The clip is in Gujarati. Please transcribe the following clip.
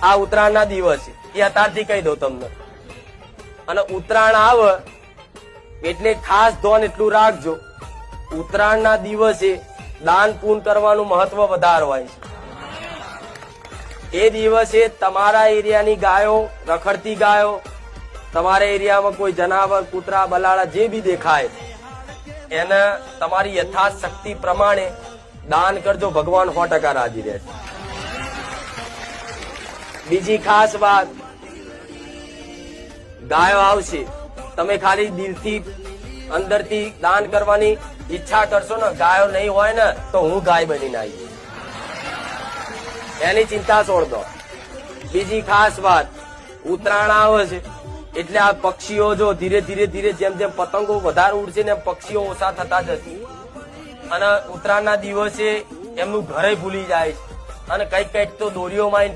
આ ઉત્તરાયણના દિવસે એ અત્યારથી કહી દઉં તમને. અને ઉત્તરાયણ આવે એટલે ખાસ ધોન એટલું રાખજો, ઉત્તરાયણના દિવસે દાન પૂન કરવાનું મહત્વ વધારે હોય છે. એ દિવસે તમારા એરિયાની ગાયો, રખડતી ગાયો, તમારા એરિયામાં કોઈ જનાવર, કૂતરા, બલાડા જે બી દેખાય એને તમારી યથાશક્તિ પ્રમાણે દાન કરજો. ભગવાન 100% રાજી રહેશે. બીજી ખાસ વાત, ગાયો આવશે, તમે ખાલી દિલથી અંદરથી દાન કરવાની ઈચ્છા કરશો ને, ગાયો નહીં હોય ને તો હું ગાય બનીને આવી, એની ચિંતા છોડ દો. બીજી ખાસ વાત, ઉત્તરાયણ આવે છે એટલે આ પક્ષીઓ જો ધીરે ધીરે જેમ જેમ પતંગો વધારે ઉડશે ને પક્ષીઓ ઓછા થતા જશે. અને ઉત્તરાયણના દિવસે એમનું ઘરે ભૂલી જાય છે અને કઈક તો દોરીઓ માં